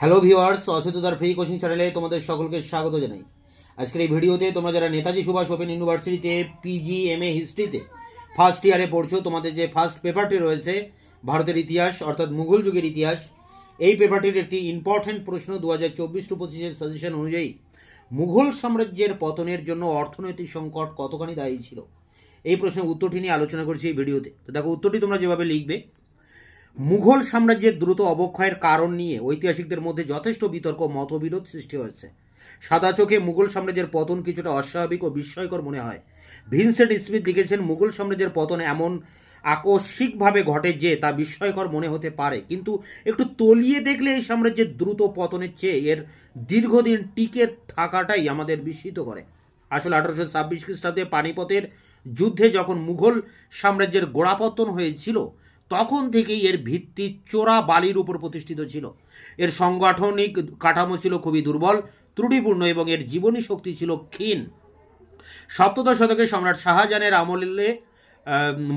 Hello viewers, অচেতনতার free coaching চ্যানেলে তোমাদের সকলকে স্বাগত জানাই। আজকের এই ভিডিওতে তোমরা যারা নেতাজি সুভাষ ওপেন ইউনিভার্সিটিতে PG MA হিস্ট্রিতে ফার্স্ট ইয়ারে পড়ছো, তোমাদের যে ফার্স্ট পেপারটি রয়েছে ভারতের ইতিহাস অর্থাৎ মুঘল যুগের ইতিহাস, এই পেপারটির একটি ইম্পর্টেন্ট প্রশ্ন 2024-25 সাজেশন অনুযায়ী মুঘল সাম্রাজ্যের পতনের জন্য অর্থনৈতিক সংকট কতখানি দায়ী ছিল, এই প্রশ্নের উত্তরটি নিয়ে আলোচনা করছি এই ভিডিওতে। তো দেখো, উত্তরটি তোমরা যেভাবে লিখবে, মুঘল সাম্রাজ্যের দ্রুত অবক্ষয়ের কারণ নিয়ে ঐতিহাসিকদের মধ্যে যথেষ্ট বিতর্ক মতবিরোধ সৃষ্টি হয়েছে। সাদা চোখে মুঘল সাম্রাজ্যের পতন কিছুটা অস্বাভাবিক ও বিস্ময়কর মনে হয়। ভিনসেন্ট স্মিথ লিখেছেন, মুঘল সাম্রাজ্যের পতন এমন আকস্মিকভাবে ঘটে যে তা বিস্ময়কর মনে হতে পারে, কিন্তু একটু তলিয়ে দেখলে এই সাম্রাজ্যের দ্রুত পতনের চেয়ে এর দীর্ঘদিন টিকে থাকাটাই আমাদের বিস্মিত করে। আসলে 1826 খ্রিস্টাব্দে পানিপথের যুদ্ধে যখন মুঘল সাম্রাজ্যের গোড়াপতন হয়েছিল, তখন থেকেই এর ভিত্তি চোরা বালির উপর প্রতিষ্ঠিত ছিল। এর সাংগঠনিক কাঠামো ছিল খুবই দুর্বল, ত্রুটিপূর্ণ এবং এর জীবনী শক্তি ছিল ক্ষীণ। সপ্তদশ শতকে সম্রাট শাহজাহানের আমলে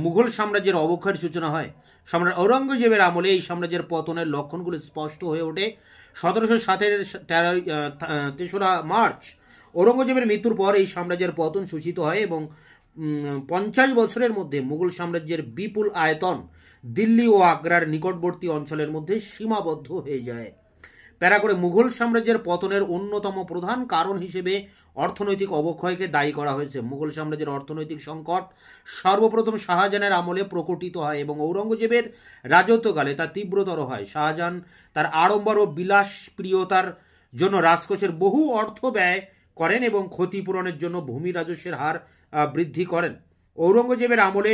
মুঘল সাম্রাজ্যের অবক্ষয়ের সূচনা হয়। সম্রাট ঔরঙ্গজেবের আমলে এই সাম্রাজ্যের পতনের লক্ষণগুলো স্পষ্ট হয়ে ওঠে। 1707-এর 3রা মার্চ ঔরঙ্গজেবের মৃত্যুর পর এই সাম্রাজ্যের পতন সূচিত হয় এবং 50 বছরের মধ্যে মুঘল সাম্রাজ্যের বিপুল আয়তন দিল্লি ও আগ্রার নিকটবর্তী অঞ্চলের মধ্যে সীমাবদ্ধ হয়ে যায়। প্যারা করে মুঘল সাম্রাজ্যের পতনের অন্যতম প্রধান কারণ হিসেবে অর্থনৈতিক অবক্ষয়কে দায়ী করা হয়েছে। মুঘল সাম্রাজ্যের অর্থনৈতিক সংকট সর্বপ্রথম শাহজাহানের আমলে প্রকটিত হয় এবং ঔরঙ্গজেবের রাজত্বকালে তা তীব্রতর হয়। শাহজাহান তার আড়ম্বর ও বিলাস প্রিয়তার জন্য রাজকোষের বহু অর্থ ব্যয় করেন এবং ক্ষতিপূরণের জন্য ভূমি রাজস্বের হার বৃদ্ধি করেন। ঔরঙ্গজেবের আমলে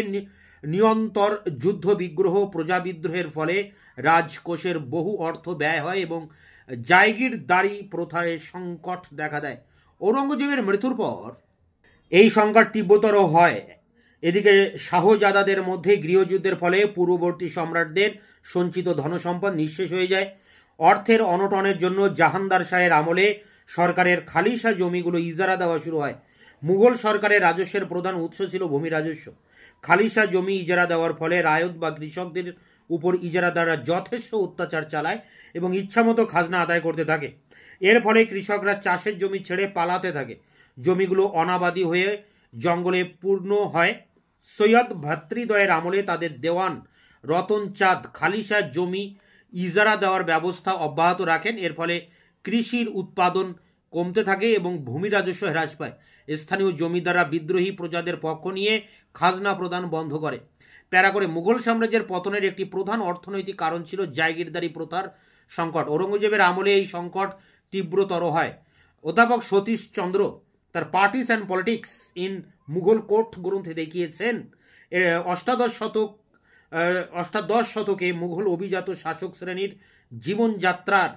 নিরন্তর যুদ্ধ বিগ্রহ প্রজা বিদ্রোহের ফলে রাজকোষের বহু অর্থ ব্যয় হয় এবং জায়গিরদারি প্রথায় সংকট দেখা দেয়। ঔরঙ্গজেবের মৃত্যুর পর এই সংকট তীব্রতর হয়। এদিকে শাহজাদাদের মধ্যে গৃহযুদ্ধের ফলে পূর্ববর্তী সম্রাটদের সঞ্চিত ধনসম্পদ নিঃশেষ হয়ে যায়। অর্থের অনটনের জন্য জাহানদার শাহের আমলে সরকারের খালিশা জমিগুলো ইজারা দেওয়া শুরু হয়। মুঘল সরকারের রাজস্বের প্রধান উৎস ছিল ভূমি রাজস্ব। খালিশা জমি ইজারা দেওয়ার ফলে রায়ত বা কৃষকদের উপর ইজারাদাররা যথেষ্ট অত্যাচার চালায় এবং ইচ্ছামতো খাজনা আদায় করতে থাকে। এর ফলে কৃষকরা চাষের জমি ছেড়ে পালাতে থাকে। জমিগুলো অনাবাদী হয়ে জঙ্গলে পূর্ণ হয়। সৈয়দ ভ্রাতৃদ্বয়ের আমলে তাদের দেওয়ান রতন চাঁদ খালিশা জমি ইজারা দেওয়ার ব্যবস্থা অব্যাহত রাখেন। এর ফলে কৃষির উৎপাদন কমতে থাকে এবং ভূমি রাজস্ব হ্রাস পায়। স্থানীয় জমিদাররা বিদ্রোহী প্রজাদের পক্ষ নিয়ে খাজনা প্রদান বন্ধ করে। প্যারা করে মুঘল সাম্রাজ্যের পতনের একটি প্রধান অর্থনৈতিক কারণ ছিল জায়গিরদারি প্রথার সংকট। ঔরঙ্গজেবের আমলে এই সংকট তীব্রতর হয়। অধ্যাপক সতীশ চন্দ্র তার parties and politics in Mughal court গ্রন্থে দেখিয়েছেন, অষ্টাদশ শতকে মুঘল অভিজাত শাসক শ্রেণীর জীবনযাত্রার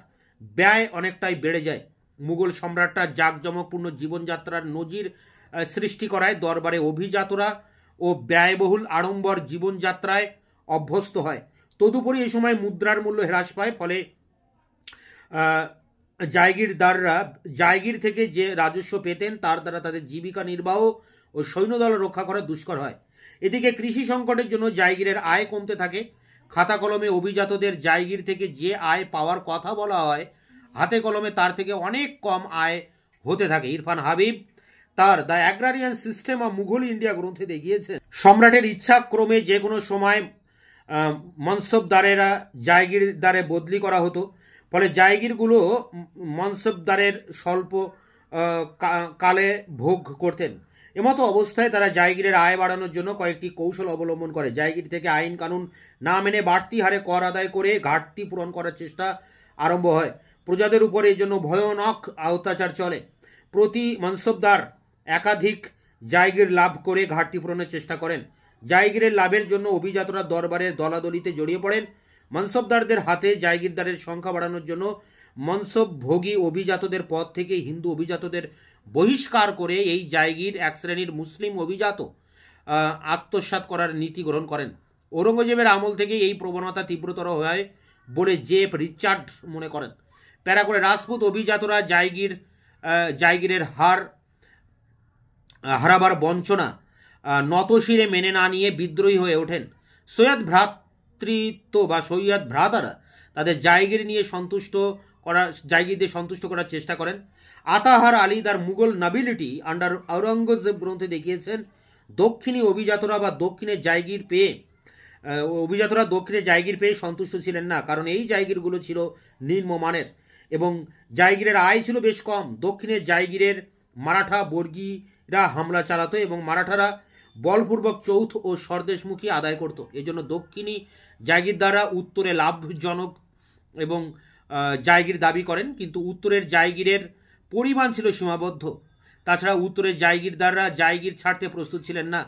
ব্যয় অনেকটাই বেড়ে যায়। মুঘল সম্রাটরা জাঁকজমকপূর্ণ জীবনযাত্রার নজির সৃষ্টি করায় দরবারে অভিজাতরা ও ব্যয়বহুল আড়ম্বর জীবনযাত্রায় অভ্যস্ত হয়। তদুপরি এই সময় মুদ্রার মূল্য হ্রাস পায়, ফলে জায়গিরদাররা জায়গির থেকে যে রাজস্ব পেতেন তার দ্বারা তাদের জীবিকা নির্বাহ ও সৈন্যদল রক্ষা করা দুষ্কর হয়। এদিকে কৃষি সংকটের জন্য জায়গিরের আয় কমতে থাকে। খাতা কলমে অভিজাতদের জায়গির থেকে যে আয় পাওয়ার কথা বলা হয়, হাতে কলমে তার থেকে অনেক কম আয় হতে থাকে। ইরফান হাবিব তার the agrarian system of Mughal India গ্রন্থে দেখিয়েছে, সম্রাটের ইচ্ছা ক্রমে যে কোনো সময় মনসবদারেরা জায়গিরদারে বদলি করা হতো, ফলে জায়গিরগুলো মনসবদারের স্বল্প কালে ভোগ করতেন। এমতো অবস্থায় তারা জায়গিরের আয় বাড়ানোর জন্য কয়েকটি কৌশল অবলম্বন করে। জায়গির থেকে আইন কানুন না মেনে বাড়তি হারে কর আদায় করে ঘাটতি পূরণ করার চেষ্টা আরম্ভ হয়। প্রজাদের উপর এই জন্য ভয়ানক অত্যাচার চলে। প্রতি মনসবদার একাধিক জায়গির লাভ করে ঘাটতি পূরণের চেষ্টা করেন। জায়গিরের লাভের জন্য অভিজাতরা দরবারের দলাদলিতে জড়িয়ে পড়েন। মনসবদারদের হাতে জায়গিরদারের সংখ্যা বাড়ানোর জন্য মনসব ভোগী অভিজাতদের পদ থেকে হিন্দু অভিজাতদের বহিষ্কার করে এই জায়গির এক শ্রেণীর মুসলিম অভিজাত আত্মসাৎ করার নীতি গ্রহণ করেন। ঔরঙ্গজেবের আমল থেকে এই প্রবণতা তীব্রতর হয় বলে জেফ রিচার্ড মনে করেন। প্যারা করে রাজপুত অভিজাতরা জায়গিরের হারাবার বঞ্চনা নতশিরে মেনে না নিয়ে বিদ্রোহী হয়ে ওঠেন। সৈয়দ ভ্রাতৃত্ব বা সৈয়দ ভ্রাতারা তাদের জায়গির নিয়ে সন্তুষ্ট জায়গিরদের সন্তুষ্ট করার চেষ্টা করেন। আতাহার আলী তার মুঘল নাবিলিটি আন্ডার আওরঙ্গজেব গ্রন্থে দেখিয়েছেন দক্ষিণী অভিজাতরা বা দক্ষিণের জায়গির পেয়ে দক্ষিণে জায়গির পেয়ে সন্তুষ্ট ছিলেন না, কারণ এই জায়গিরগুলো ছিল নিম্নমানের এবং জায়গিরের আয় ছিল বেশ কম। দক্ষিণের জায়গিরের মারাঠা বর্গীরা হামলা চালাতো এবং মারাঠারা বলপূর্বক চৌথ ও স্বরদেশমুখী আদায় করত। এজন্য দক্ষিণী জায়গির দ্বারা উত্তরে লাভজনক এবং জায়গির দাবি করেন, কিন্তু উত্তরের জায়গিরের পরিমাণ ছিল সীমাবদ্ধ। তাছাড়া উত্তরের জায়গির দ্বারা জায়গির ছাড়তে প্রস্তুত ছিলেন না।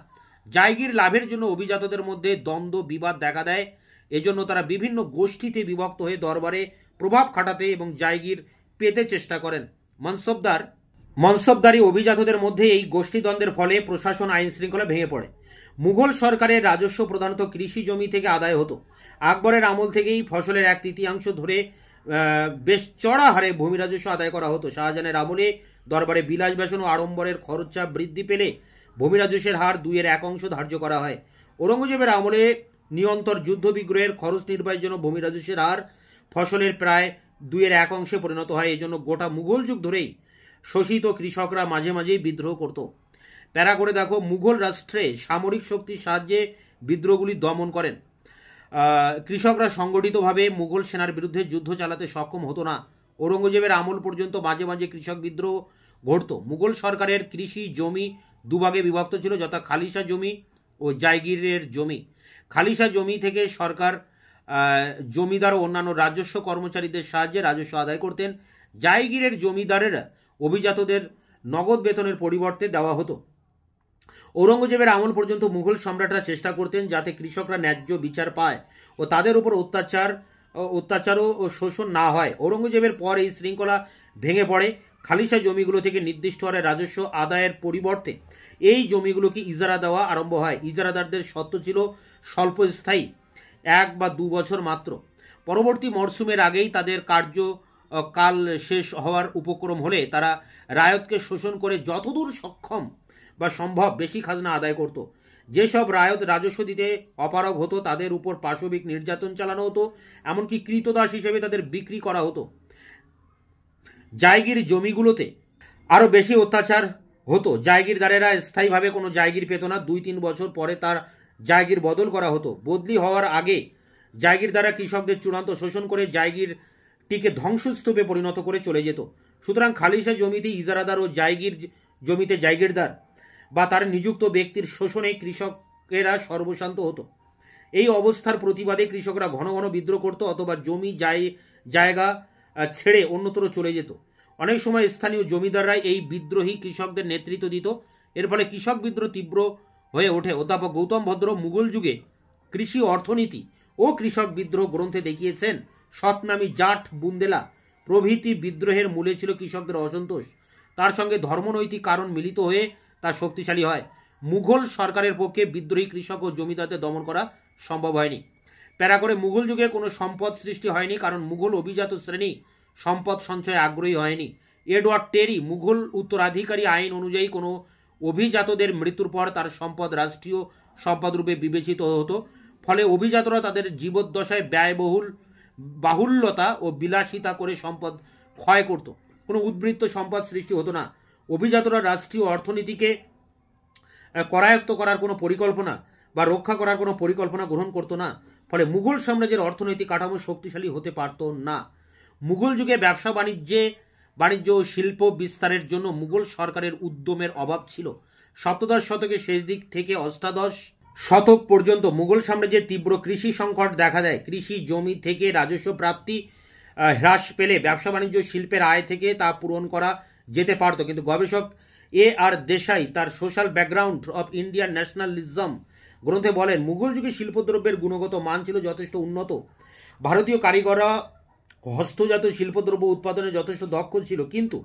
জায়গির লাভের জন্য অভিজাতদের মধ্যে দ্বন্দ্ব বিবাদ দেখা দেয়। এজন্য তারা বিভিন্ন গোষ্ঠীতে বিভক্ত হয়ে দরবারে প্রভাব খাটাতে এবং জায়গির পেতে চেষ্টা করেন। মনসবদারি অভিজাতদের মধ্যে এই গোষ্ঠীদ্বন্দ্বের ফলে প্রশাসন আইন শৃঙ্খলা ভেঙে পড়ে। মুঘল সরকারের রাজস্ব প্রধানত কৃষি জমি থেকে আদায় হতো। আকবরের আমল থেকেই ফসলের 1/3 ধরে বেশ চড়া হারে ভূমি রাজস্ব আদায় করা হতো। শাহজাহানের আমলে দরবারে বিলাস বেসন ও আড়ম্বরের খরচা বৃদ্ধি পেলে ভূমি রাজস্বের হার 2/1 ধার্য করা হয়। ঔরঙ্গজেবের আমলে নিরন্তর যুদ্ধ বিগ্রহের খরচ নির্বাহের জন্য ভূমি রাজস্বের হার ফসলের প্রায় 2/1 পরিণত হয়। এই জন্য গোটা মুঘল যুগ ধরেই শোষিত কৃষকরা মাঝে মাঝেই বিদ্রোহ করত। প্যারা করে দেখো, মুঘল রাষ্ট্রে সামরিক শক্তির সাহায্যে বিদ্রোহগুলি দমন করেন। কৃষকরা সংগঠিতভাবে মুঘল সেনার বিরুদ্ধে যুদ্ধ চালাতে সক্ষম হতো না। ঔরঙ্গজেবের আমল পর্যন্ত মাঝে মাঝে কৃষক বিদ্রোহ ঘটত। মুঘল সরকারের কৃষি জমি দুভাগে বিভক্ত ছিল, যথা খালিসা জমি ও জায়গিরের জমি। খালিসা জমি থেকে সরকার জমিদার ও অন্যান্য রাজস্ব কর্মচারীদের সাহায্যে রাজস্ব আদায় করতেন। জায়গিরের জমিদারেরা অভিজাতদের নগদ বেতনের পরিবর্তে দেওয়া হতো। ঔরঙ্গজেবের আমল পর্যন্ত মুঘল সম্রাটরা চেষ্টা করতেন যাতে কৃষকরা ন্যায্য বিচার পায় ও তাদের উপর অত্যাচারও ও শোষণ না হয়। ঔরঙ্গজেবের পর এই শৃঙ্খলা ভেঙে পড়ে। খালিসা জমিগুলো থেকে নির্দিষ্ট হারে রাজস্ব আদায়ের পরিবর্তে এই জমিগুলোকে ইজারা দেওয়া আরম্ভ হয়। ইজারাদারদের সত্ত্ব ছিল স্বল্পস্থায়ী, 1 বা 2 বছর মাত্র। পরবর্তী মরশুমের আগেই তাদের কাল শেষ হওয়ার উপক্রম হলে তারা রায়তকে শোষণ করে যতদূর সক্ষম বা সম্ভব বেশি খাজনা আদায় করত। যেসব রায়ত রাজস্ব দিতে অপারগ হতো তাদের উপর পাশবিক নির্যাতন চালানো হতো, এমনকি কৃতদাস হিসেবে তাদের বিক্রি করা হতো। জায়গির জমিগুলোতে আরো বেশি অত্যাচার হতো। জায়গিরদারেরা স্থায়ীভাবে কোনো জায়গির পেত না। 2-3 বছর পরে তার জায়গির বদল করা হতো। বদলি হওয়ার আগে জায়গির দ্বারা কৃষকদের চূড়ান্ত শোষণ করে জায়গিরটিকে ধ্বংসস্তূপে পরিণত করে চলে যেত। সুতরাং খালিসা জমিতে ইজারাদার ও জায়গির জমিতে জায়গিরদার বা তার নিযুক্ত ব্যক্তির শোষণে কৃষকেরা সর্বশান্ত হতো। এই অবস্থার প্রতিবাদে কৃষকরা ঘন ঘন বিদ্রোহ করত অথবা জমি জায়গা ছেড়ে অন্যত্র চলে যেত। অনেক সময় স্থানীয় জমিদাররাই এই বিদ্রোহী কৃষকদের নেতৃত্ব দিত। এর ফলে কৃষক বিদ্রোহ তীব্র হয়ে ওঠে। অধ্যাপক গৌতম ভদ্র মুঘল যুগে কৃষি অর্থনীতি ও কৃষক বিদ্রোহ গ্রন্থে দেখিয়েছেন সৎনামী জাট বুন্দেলা প্রভৃতি বিদ্রোহের মূলে ছিল কৃষকদের অসন্তোষ। তার সঙ্গে ধর্মনৈতিক কারণ মিলিত হয়ে তা শক্তিশালী হয়। মুঘল সরকারের পক্ষে বিদ্রোহী কৃষক ও জমিদারদের দমন করা সম্ভব হয়নি। প্যারা করে, মুঘল যুগে কোনো সম্পদ সৃষ্টি হয়নি, কারণ মুঘল অভিজাত শ্রেণী সম্পদ সঞ্চয়ে আগ্রহী হয়নি। এডওয়ার্ড টেরি মুঘল উত্তরাধিকারী আইন অনুযায়ী কোনো অভিজাতদের মৃত্যুর পর তার সম্পদ রাষ্ট্রীয় সম্পদ রূপে বিবেচিত হতো। ফলে অভিজাতরা তাদের জীবদ্দশায় বাহুল্যতা ও বিলাসিতা করে সম্পদ ক্ষয় করত। কোনো উদ্বৃত্ত সম্পদ সৃষ্টি হতো না। অভিজাতরা রাষ্ট্রীয় অর্থনীতিকে করায়ত্ত করার কোনো পরিকল্পনা বা রক্ষা করার কোনো পরিকল্পনা গ্রহণ করতো না। ফলে মুঘল সাম্রাজ্যের অর্থনৈতিক কাঠামো শক্তিশালী হতে পারত না। মুঘল যুগে ব্যবসা বাণিজ্য ও শিল্প বিস্তারের জন্য মুঘল সরকারের উদ্যমের অভাব ছিল। সপ্তদশ শতকের শেষ দিক থেকে অষ্টাদশ শতক পর্যন্ত মুঘল সাম্রাজ্যের তীব্র কৃষি সংকট দেখা দেয়। কৃষি জমি থেকে রাজস্ব প্রাপ্তি হ্রাস পেলে ব্যবসা বাণিজ্য শিল্পের আয় থেকে তা পূরণ করা যেতে পারত। কিন্তু গবেষক A.R. দেশাই তার social background of Indian nationalism গ্রন্থে বলেন, মুঘল যুগে শিল্পদ্রব্যের গুণগত মান ছিল যথেষ্ট উন্নত। ভারতীয় কারিগররা হস্তজাত শিল্পদ্রব্য উৎপাদনে যথেষ্ট দক্ষ ছিল, কিন্তু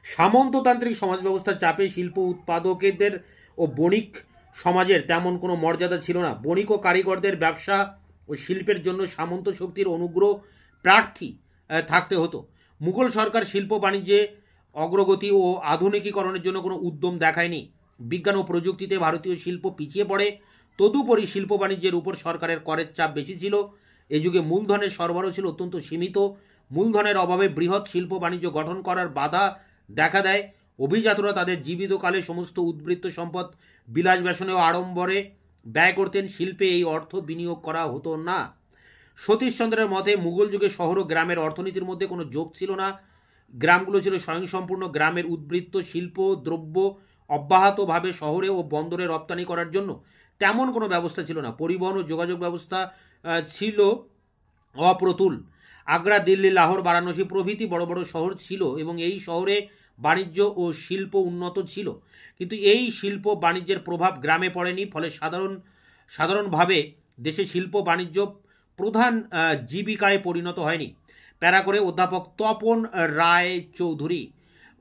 সামন্ততান্ত্রিক সমাজ ব্যবস্থার চাপে শিল্প উৎপাদকদের ও বণিক সমাজের তেমন কোনো মর্যাদা ছিল না। বণিক ও কারিগরদের ব্যবসা ও শিল্পের জন্য সামন্ত শক্তির অনুগ্রহ প্রার্থী থাকতে হতো। মুঘল সরকার শিল্প বাণিজ্যে অগ্রগতি ও আধুনিকীকরণের জন্য কোনো উদ্যম দেখায়নি। বিজ্ঞান ও প্রযুক্তিতে ভারতীয় শিল্প পিছিয়ে পড়ে। তদুপরি শিল্প বাণিজ্যের উপর সরকারের করের চাপ বেশি ছিল। এই যুগে মূলধনের সরবরাহ ছিল অত্যন্ত সীমিত। মূলধনের অভাবে বৃহৎ শিল্প বাণিজ্য গঠন করার বাধা দেখা দেয়। অভিজাতরা তাদের জীবিতকালে সমস্ত উদ্বৃত্ত সম্পদ বিলাস ব্যসনে ও আড়ম্বরে ব্যয় করতেন। শিল্পে এই অর্থ বিনিয়োগ করা হতো না। সতীশচন্দ্রের মতে মুঘল যুগে শহর ও গ্রামের অর্থনীতির মধ্যে কোনো যোগ ছিল না। গ্রামগুলো ছিল স্বয়ংসম্পূর্ণ। গ্রামের উদ্বৃত্ত শিল্প দ্রব্য অব্যাহতভাবে শহরে ও বন্দরে রপ্তানি করার জন্য তেমন কোনো ব্যবস্থা ছিল না। পরিবহন ও যোগাযোগ ব্যবস্থা ছিল অপ্রতুল। আগ্রা, দিল্লি, লাহোর, বারাণসী প্রভৃতি বড় বড় শহর ছিল এবং এই শহরে বাণিজ্য ও শিল্প উন্নত ছিল, কিন্তু এই শিল্প বাণিজ্যের প্রভাব গ্রামে পড়েনি। ফলে সাধারণভাবে দেশে শিল্প বাণিজ্য প্রধান জীবিকায় পরিণত হয়নি। প্যারা করে অধ্যাপক তপন রায় চৌধুরী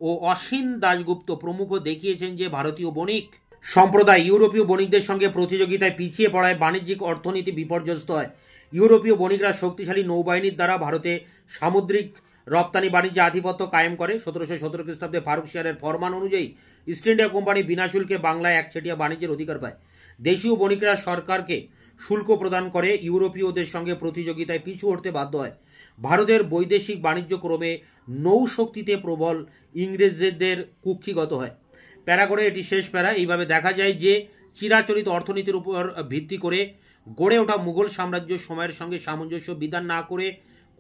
ও অসীন দাশগুপ্ত প্রমুখ দেখিয়েছেন যে ভারতীয় বণিক সম্প্রদায় ইউরোপীয় বণিকদের সঙ্গে প্রতিযোগিতায় পিছিয়ে পড়ায় বাণিজ্যিক অর্থনীতি বিপর্যস্ত হয়। ইউরোপীয় বণিকরা শক্তিশালী নৌবাহিনীর দ্বারা ভারতে সামুদ্রিক রপ্তানি বাণিজ্যে আধিপত্য কায়েম করে। 1717 খ্রিস্টাব্দে ফারুক শিয়ারের ফরমান অনুযায়ী ইস্ট ইন্ডিয়া কোম্পানি বিনা শুল্কে বাংলায় একচেটিয়া বাণিজ্যের অধিকার পায়। দেশীয় বণিকরা সরকারকে শুল্ক প্রদান করে ইউরোপীয়দের সঙ্গে প্রতিযোগিতায় পিছু হটতে বাধ্য হয়। ভারতের বৈদেশিক বাণিজ্য ক্রমে নৌশক্তিতে প্রবল ইংরেজদের কুক্ষিগত হয়। প্যারা করে এটি শেষ প্যারা। এইভাবে দেখা যায় যে চিরাচরিত অর্থনীতির উপর ভিত্তি করে গড়ে ওঠা মুঘল সাম্রাজ্য সময়ের সঙ্গে সামঞ্জস্য বিধান না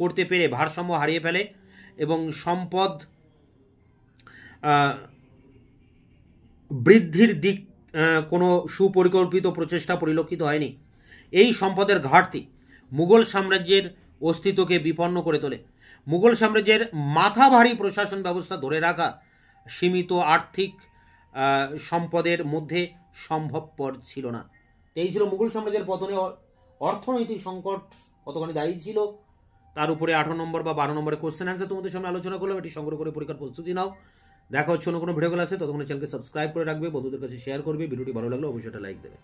করতে পেরে ভারসাম্য হারিয়ে ফেলে এবং সম্পদ বৃদ্ধির দিক কোনো সুপরিকল্পিত প্রচেষ্টা পরিলক্ষিত হয়নি। এই সম্পদের ঘাটতি মুঘল সাম্রাজ্যের অস্তিত্বকে বিপন্ন করে তোলে। মুঘল সাম্রাজ্যের মাথাভারী প্রশাসন ব্যবস্থা ধরে রাখা সীমিত আর্থিক সম্পদের মধ্যে সম্ভবপর ছিল না। এই ছিল মুঘল সাম্রাজ্যের পতনে অর্থনৈতিক সংকট কতখানি দায়ী ছিল, তার উপরে 18 নম্বর বা 12 নম্বরের কোশ্চেন অ্যান্সার তোমাদের সামনে আলোচনা করলাম। এটি সংগ্রহ করে পরীক্ষার প্রস্তুতি নাও। দেখা হচ্ছে অন্য কোনো ভিডিও ক্লাসে। ততক্ষণ চ্যানেলকে সাবস্ক্রাইব করে রাখবে, বন্ধুদের কাছে শেয়ার করবে। ভিডিওটি ভালো লাগলে অবশ্যই একটা লাইক দেবে।